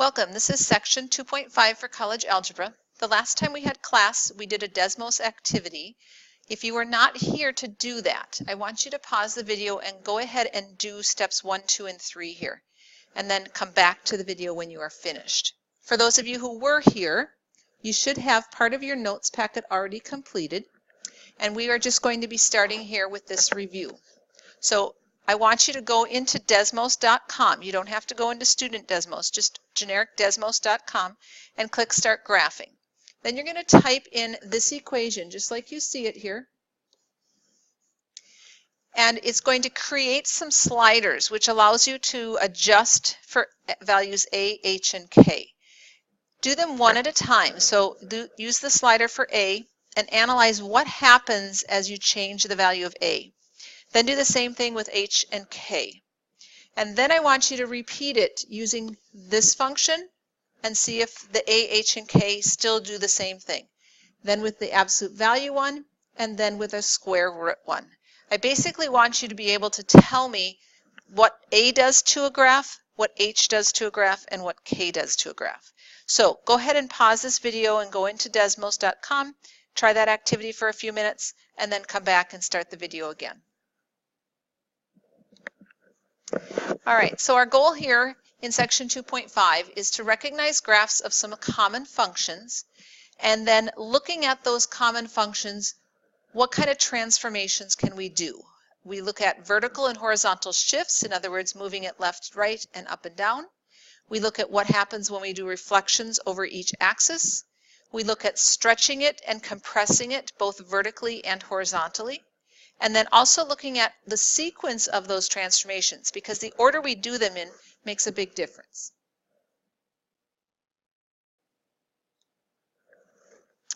Welcome. This is section 2.5 for college algebra. The last time we had class, we did a Desmos activity. If you were not here to do that, I want you to pause the video and go ahead and do steps 1, 2, and 3 here, and then come back to the video when you are finished. For those of you who were here, you should have part of your notes packet already completed, and we are just going to be starting here with this review. So I want you to go into Desmos.com. You don't have to go into Student Desmos, just generic Desmos.com, and click Start Graphing. Then you're going to type in this equation, just like you see it here. And it's going to create some sliders, which allows you to adjust for values A, H, and K. Do them one at a time. So use the slider for A and analyze what happens as you change the value of A. Then do the same thing with H and K. And then I want you to repeat it using this function and see if the A, H, and K still do the same thing. Then with the absolute value one, and then with a square root one. I basically want you to be able to tell me what A does to a graph, what H does to a graph, and what K does to a graph. So go ahead and pause this video and go into Desmos.com, try that activity for a few minutes, and then come back and start the video again. All right, so our goal here in section 2.5 is to recognize graphs of some common functions, and then looking at those common functions, what kind of transformations can we do? We look at vertical and horizontal shifts, in other words, moving it left, right, and up and down. We look at what happens when we do reflections over each axis. We look at stretching it and compressing it, both vertically and horizontally. And then also looking at the sequence of those transformations, because the order we do them in makes a big difference.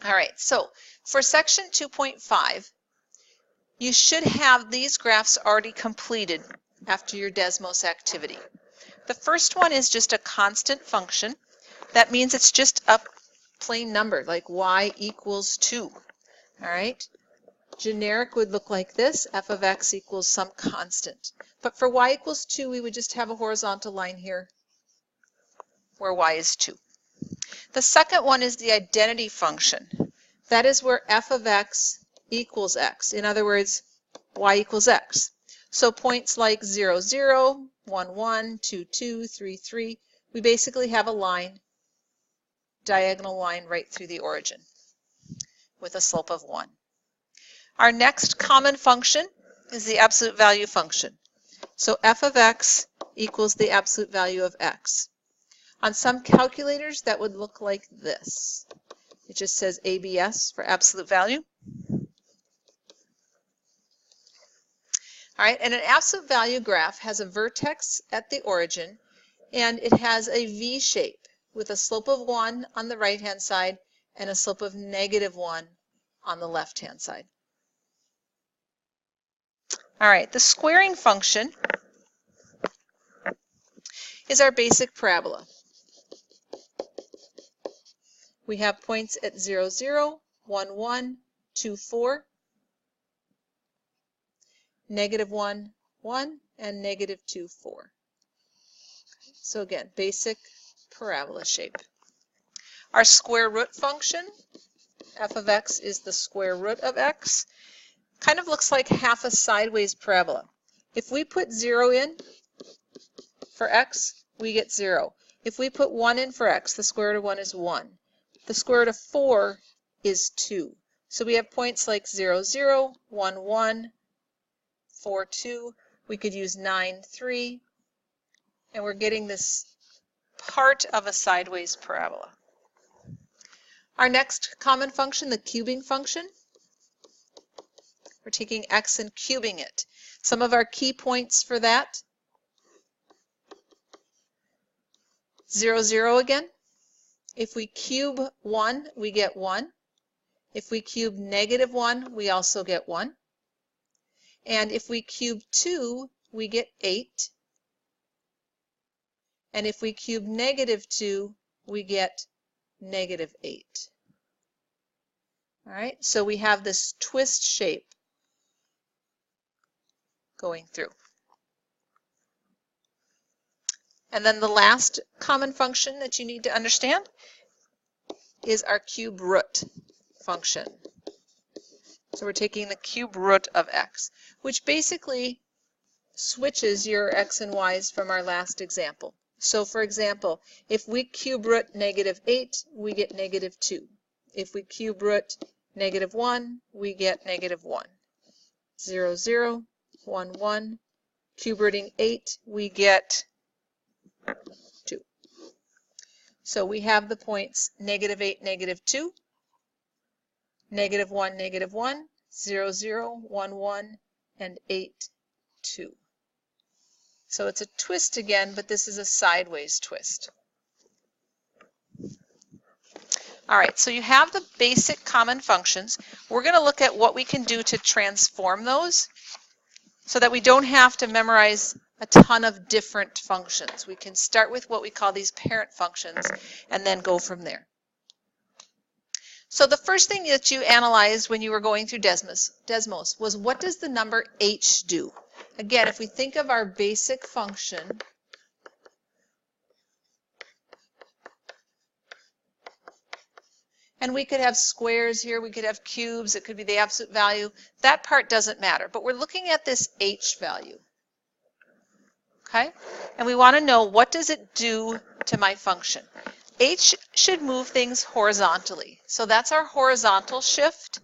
All right, so for section 2.5, you should have these graphs already completed after your Desmos activity. The first one is just a constant function. That means it's just a plain number, like y equals 2. All right? Generic would look like this, f of x equals some constant. But for y equals 2, we would just have a horizontal line here where y is 2. The second one is the identity function. That is where f of x equals x. In other words, y equals x. So points like 0, 0, 1, 1, 2, 2, 3, 3, we basically have a line, diagonal line right through the origin with a slope of 1. Our next common function is the absolute value function. So f of x equals the absolute value of x. On some calculators, that would look like this. It just says ABS for absolute value. All right, and an absolute value graph has a vertex at the origin, and it has a V shape with a slope of 1 on the right-hand side and a slope of -1 on the left-hand side. All right, the squaring function is our basic parabola. We have points at 0, 0, 1, 1, 2, 4, -1, 1, and -2, 4. So again, basic parabola shape. Our square root function, f of x is the square root of x, kind of looks like half a sideways parabola. If we put 0 in for x, we get 0. If we put 1 in for x, the square root of 1 is 1. The square root of 4 is 2. So we have points like 0, 0, 1, 1, 4, 2. We could use 9, 3. And we're getting this part of a sideways parabola. Our next common function, the cubing function. We're taking x and cubing it. Some of our key points for that. 0, 0 again. If we cube 1, we get 1. If we cube -1, we also get 1. And if we cube 2, we get 8. And if we cube -2, we get -8. All right, so we have this twist shape going through. And then the last common function that you need to understand is our cube root function. So we're taking the cube root of x, which basically switches your x and y's from our last example. So for example, if we cube root -8, we get -2. If we cube root -1, we get -1. 0, 0, 1, 1. Cube rooting 8, we get 2. So we have the points -8, -2, -1, -1, 0, 0, 1, 1, and 8, 2. So it's a twist again, but this is a sideways twist. All right, so you have the basic common functions. We're going to look at what we can do to transform those so that we don't have to memorize a ton of different functions. We can start with what we call these parent functions and then go from there. So the first thing that you analyzed when you were going through Desmos was, what does the number h do? Again, if we think of our basic function, and we could have squares here, we could have cubes, it could be the absolute value. That part doesn't matter, but we're looking at this h value. Okay? And we want to know, what does it do to my function? H should move things horizontally. So that's our horizontal shift.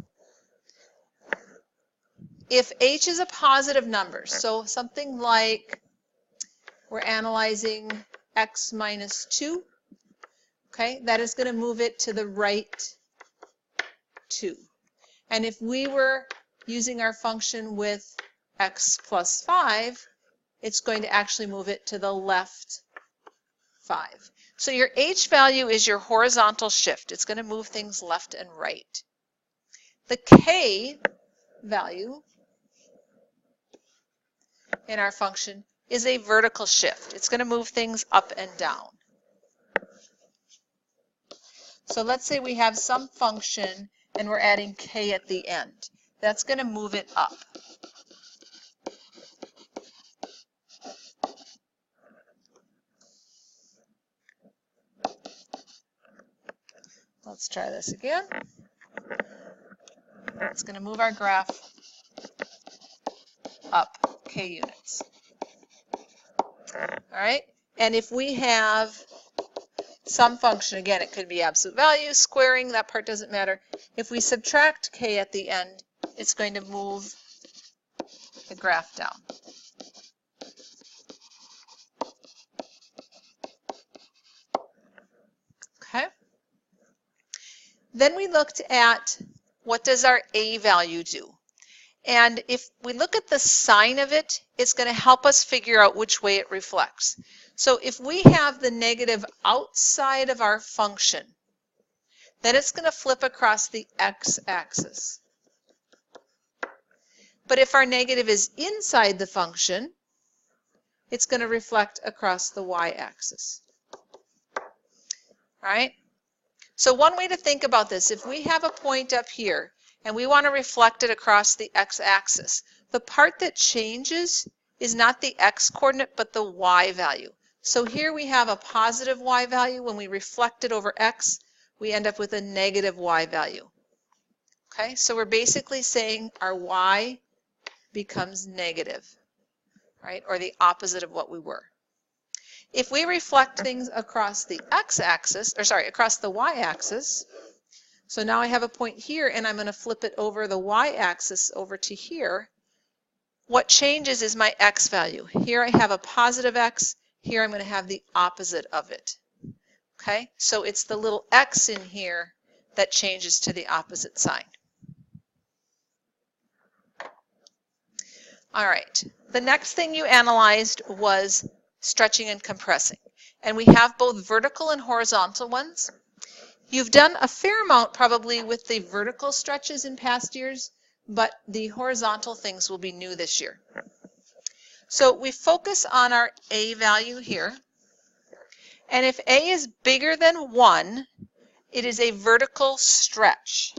If h is a positive number, so something like we're analyzing x minus 2, okay, that is going to move it to the right 2. And if we were using our function with x plus 5, it's going to actually move it to the left 5. So your h value is your horizontal shift. It's going to move things left and right. The k value in our function is a vertical shift. It's going to move things up and down. So let's say we have some function and we're adding k at the end. That's going to move it up. Let's try this again. It's going to move our graph up k units. All right, and if we have some function, again, it could be absolute value, squaring, that part doesn't matter. If we subtract k at the end, it's going to move the graph down. Okay. Then we looked at, what does our a value do? And if we look at the sign of it, it's going to help us figure out which way it reflects. So if we have the negative outside of our function, then it's going to flip across the x-axis. But if our negative is inside the function, it's going to reflect across the y-axis. All right? So one way to think about this, if we have a point up here and we want to reflect it across the x-axis, the part that changes is not the x-coordinate but the y value. So here we have a positive y value. When we reflect it over x, we end up with a negative y value. Okay, so we're basically saying our y becomes negative, right, or the opposite of what we were. If we reflect things across the x-axis, or sorry, across the y-axis, so now I have a point here and I'm going to flip it over the y-axis over to here, what changes is my x value. Here I have a positive x, here I'm going to have the opposite of it. Okay, so it's the little x in here that changes to the opposite sign. All right, the next thing you analyzed was stretching and compressing. And we have both vertical and horizontal ones. You've done a fair amount probably with the vertical stretches in past years, but the horizontal things will be new this year. So we focus on our a value here. And if a is bigger than 1, it is a vertical stretch.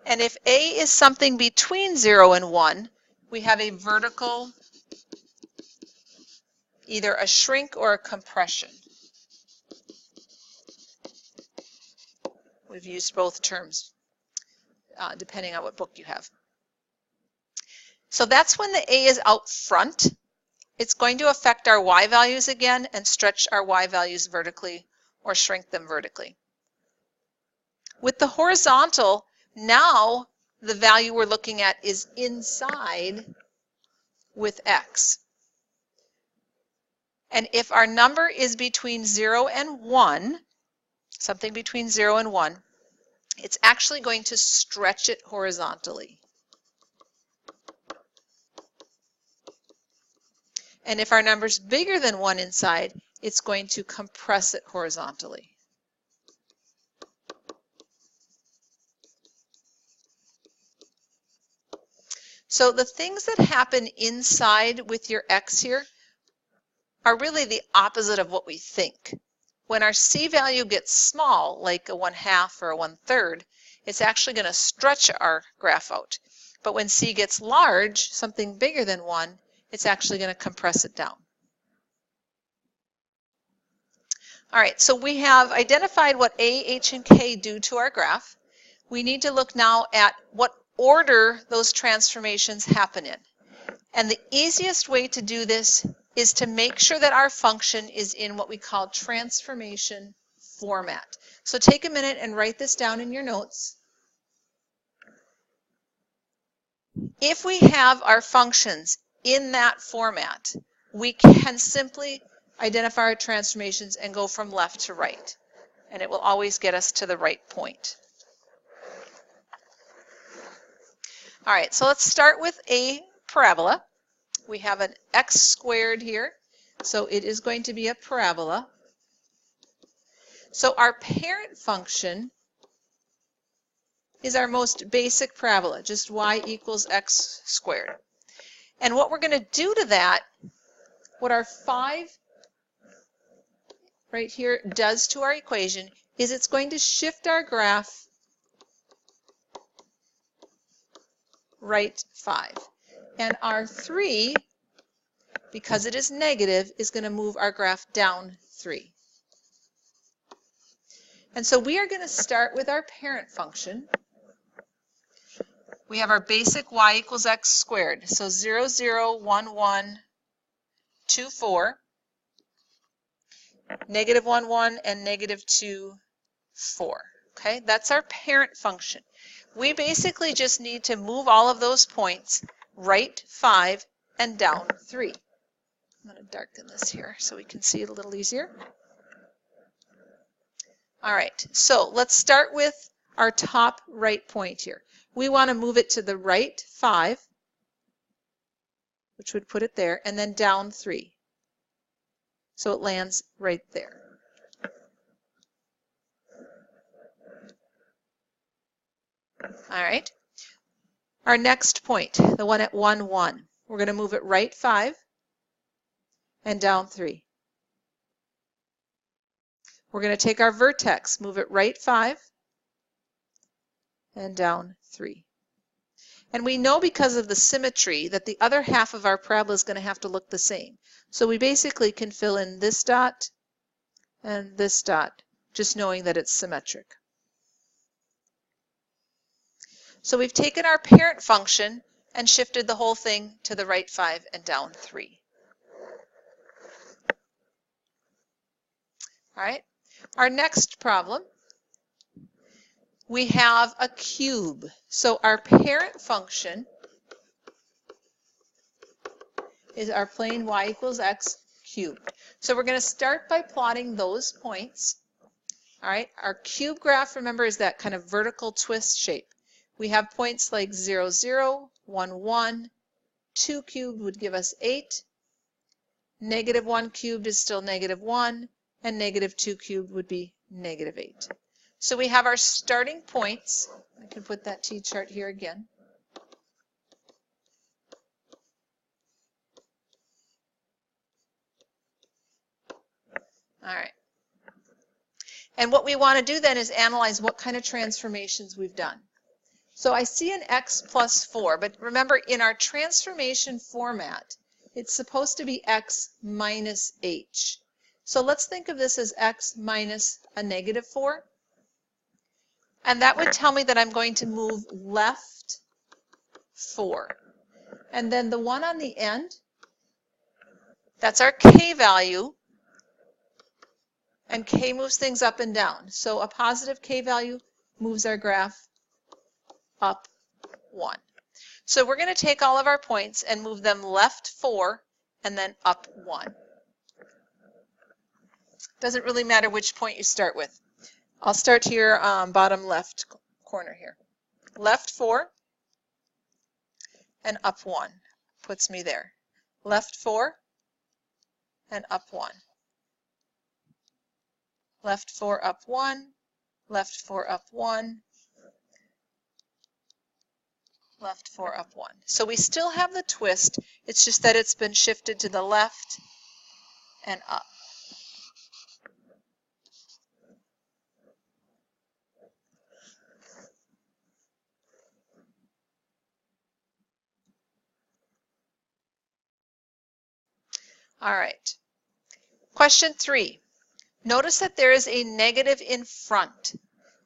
And if a is something between 0 and 1, we have a vertical, either a shrink or a compression. We've used both terms depending on what book you have. So that's when the A is out front. It's going to affect our Y values again and stretch our Y values vertically or shrink them vertically. With the horizontal, now the value we're looking at is inside with X. And if our number is between 0 and 1, something between 0 and 1, it's actually going to stretch it horizontally. And if our number is bigger than 1 inside, it's going to compress it horizontally. So the things that happen inside with your X here are really the opposite of what we think. When our C value gets small, like a 1/2 or a 1/3, it's actually going to stretch our graph out. But when C gets large, something bigger than 1, it's actually going to compress it down. All right, so we have identified what A, H, and K do to our graph. We need to look now at what order those transformations happen in. And the easiest way to do this is to make sure that our function is in what we call transformation format. So take a minute and write this down in your notes. If we have our functions in that format, we can simply identify our transformations and go from left to right. And it will always get us to the right point. All right, so let's start with a parabola. We have an x squared here, so it is going to be a parabola. So our parent function is our most basic parabola, just y equals x squared. And what we're going to do to that, what our 5 right here does to our equation, is it's going to shift our graph right 5. And our 3, because it is negative, is going to move our graph down 3. And so we are going to start with our parent function. We have our basic y equals x squared. So 0, 0, 1, 1, 2, 4, negative 1, 1, and negative 2, 4. Okay, that's our parent function. We basically just need to move all of those points right 5 and down 3. I'm going to darken this here so we can see it a little easier. All right, so let's start with our top right point here. We want to move it to the right 5, which would put it there, and then down 3. So it lands right there. All right. Our next point, the one at 1, 1, we're going to move it right 5 and down 3. We're going to take our vertex, move it right 5 and down 3. And we know because of the symmetry that the other half of our parabola is going to have to look the same. So we basically can fill in this dot and this dot, just knowing that it's symmetric. So we've taken our parent function and shifted the whole thing to the right 5 and down 3. All right, our next problem, we have a cube. So our parent function is our plane y equals x cubed. So we're going to start by plotting those points. All right, our cube graph, remember, is that kind of vertical twist shape. We have points like 0, 0, 1, 1, 2 cubed would give us 8, negative 1 cubed is still negative 1, and negative 2 cubed would be negative 8. So we have our starting points. I can put that T-chart here again. All right. And what we want to do then is analyze what kind of transformations we've done. So I see an x plus 4, but remember in our transformation format, it's supposed to be x minus h. So let's think of this as x minus a negative 4. And that would tell me that I'm going to move left 4. And then the one on the end, that's our k value. And k moves things up and down. So a positive k value moves our graph up 1. So we're going to take all of our points and move them left 4 and then up 1. Doesn't really matter which point you start with. I'll start here bottom left corner here. Left 4 and up 1 puts me there. Left 4 and up 1. Left 4 up 1, left 4 up 1, left 4 up 1. So we still have the twist, it's just that it's been shifted to the left and up. All right. Question 3. Notice that there is a negative in front.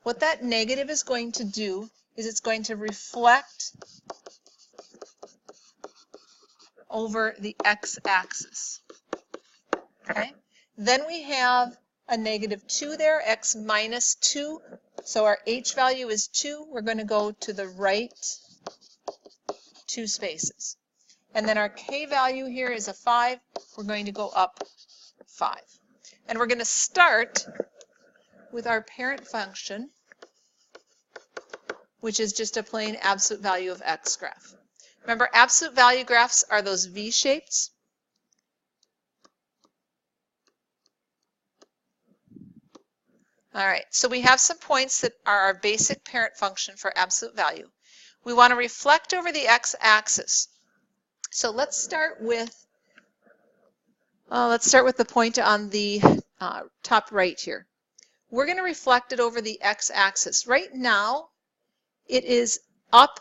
What that negative is going to do is it's going to reflect over the x-axis. Okay? Then we have a negative 2 there, x minus 2. So our h value is 2. We're going to go to the right 2 spaces. And then our k value here is a 5. We're going to go up 5. And we're going to start with our parent function, which is just a plain absolute value of x graph. Remember, absolute value graphs are those V-shapes. All right, so we have some points that are our basic parent function for absolute value. We want to reflect over the x-axis. So let's start with the point on the top right here. We're going to reflect it over the x-axis. Right now, it is up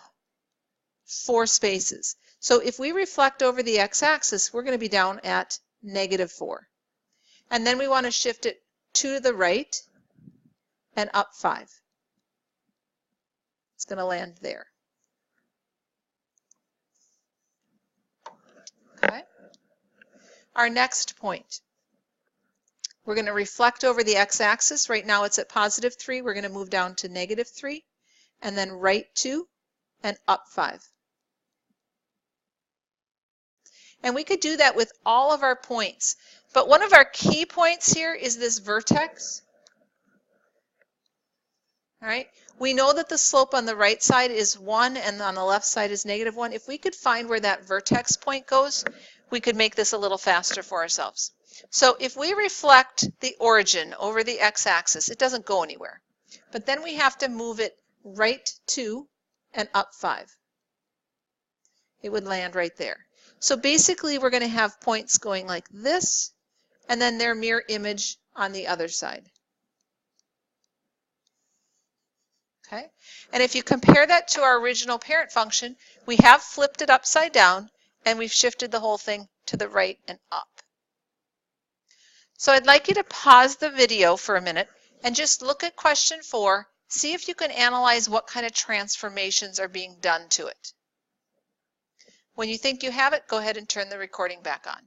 4 spaces. So if we reflect over the x-axis, we're going to be down at negative 4. And then we want to shift it to the right and up 5. It's going to land there. Okay. Our next point. We're going to reflect over the x-axis. Right now it's at positive 3. We're going to move down to negative 3, and then right 2, and up 5. And we could do that with all of our points. But one of our key points here is this vertex. All right. We know that the slope on the right side is 1 and on the left side is negative 1. If we could find where that vertex point goes, we could make this a little faster for ourselves. So if we reflect the origin over the x-axis, it doesn't go anywhere. But then we have to move it right 2 and up 5. It would land right there. So basically we're going to have points going like this, and then their mirror image on the other side. Okay? And if you compare that to our original parent function, we have flipped it upside down, and we've shifted the whole thing to the right and up. So I'd like you to pause the video for a minute and just look at question 4, see if you can analyze what kind of transformations are being done to it. When you think you have it, go ahead and turn the recording back on.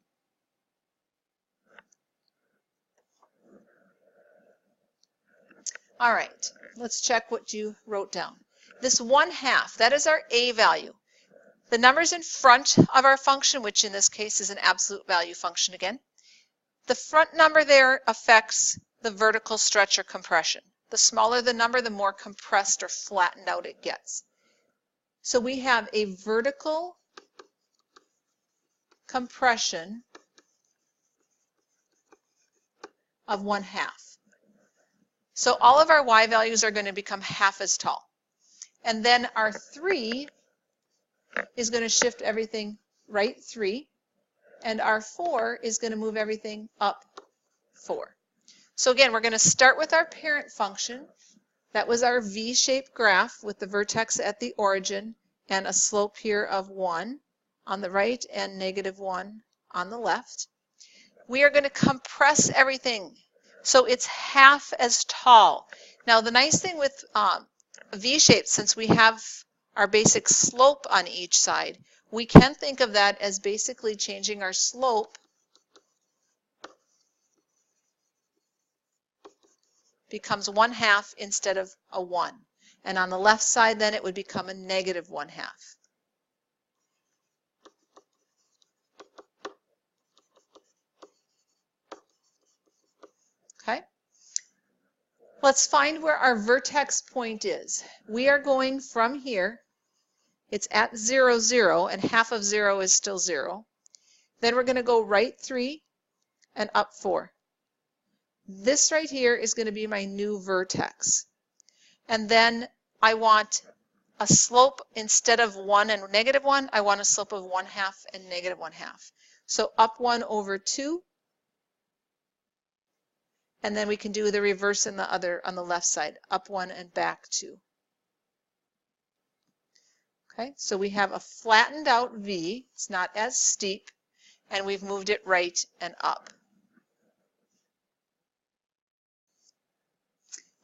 All right, let's check what you wrote down. This 1/2, that is our a value. The numbers in front of our function, which in this case is an absolute value function again, the front number there affects the vertical stretch or compression. The smaller the number, the more compressed or flattened out it gets. So we have a vertical compression of 1/2. So all of our y values are going to become half as tall. And then our 3 is going to shift everything right 3. And our 4 is going to move everything up 4. So again, we're going to start with our parent function. That was our V-shaped graph with the vertex at the origin and a slope here of 1 on the right and -1 on the left. We are going to compress everything so it's half as tall. Now the nice thing with V-shaped, since we have our basic slope on each side, we can think of that as basically changing our slope becomes 1/2 instead of a 1. And on the left side then it would become a -1/2. Okay? Let's find where our vertex point is. We are going from here. It's at 0, 0, and half of 0 is still 0. Then we're going to go right 3 and up 4. This right here is going to be my new vertex. And then I want a slope instead of 1 and -1, I want a slope of 1/2 and -1/2. So up 1 over 2. And then we can do the reverse in the other on the left side, up 1 and back 2. Okay, so we have a flattened out V. It's not as steep, and we've moved it right and up.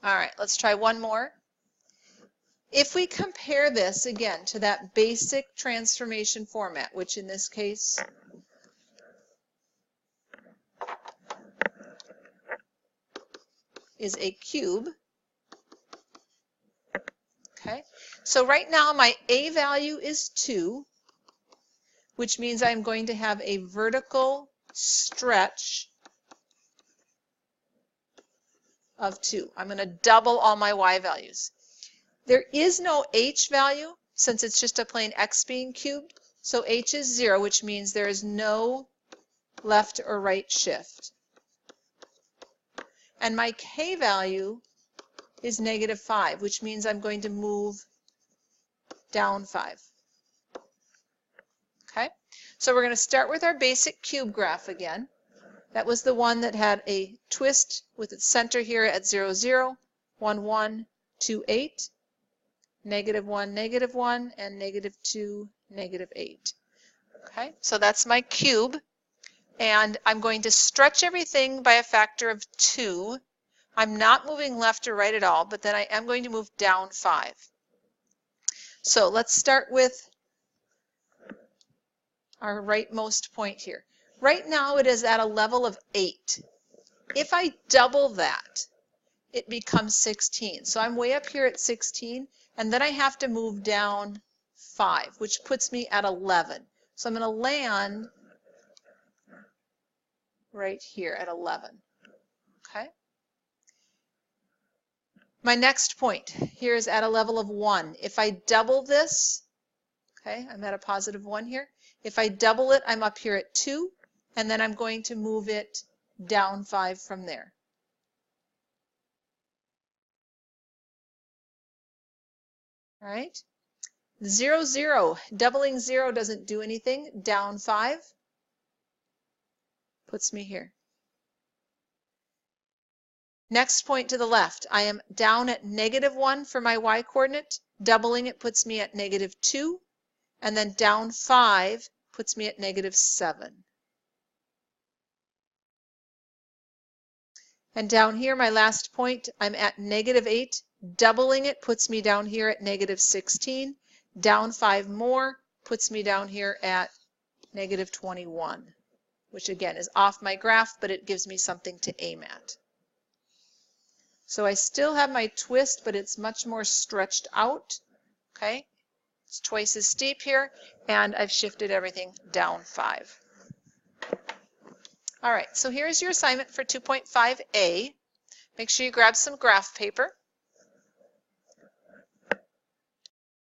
All right, let's try one more. If we compare this again to that basic transformation format, which in this case is a cube. Okay, so right now my A value is 2, which means I'm going to have a vertical stretch of 2. I'm going to double all my Y values. There is no H value since it's just a plain X being cubed, so H is 0, which means there is no left or right shift. And my K value is -5, which means I'm going to move down 5. Okay, so we're going to start with our basic cube graph again. That was the one that had a twist with its center here at 0, 0, 1, 1, 2, 8, -1, -1, and -2, -8. Okay, so that's my cube. And I'm going to stretch everything by a factor of 2. I'm not moving left or right at all, but then I am going to move down 5. So let's start with our rightmost point here. Right now it is at a level of 8. If I double that, it becomes 16. So I'm way up here at 16, and then I have to move down 5, which puts me at 11. So I'm going to land right here at 11. Okay. My next point here is at a level of 1. If I double this, okay, I'm at a positive 1 here. If I double it, I'm up here at 2, and then I'm going to move it down 5 from there. All right. 0, 0. Doubling 0 doesn't do anything. Down 5 puts me here. Next point to the left, I am down at -1 for my y coordinate. Doubling it puts me at -2, and then down 5 puts me at -7. And down here, my last point, I'm at -8. Doubling it puts me down here at -16. Down 5 more puts me down here at -21, which again is off my graph, but it gives me something to aim at. So I still have my twist, but it's much more stretched out. Okay, it's twice as steep here, and I've shifted everything down 5. All right, so here's your assignment for 2.5a. Make sure you grab some graph paper.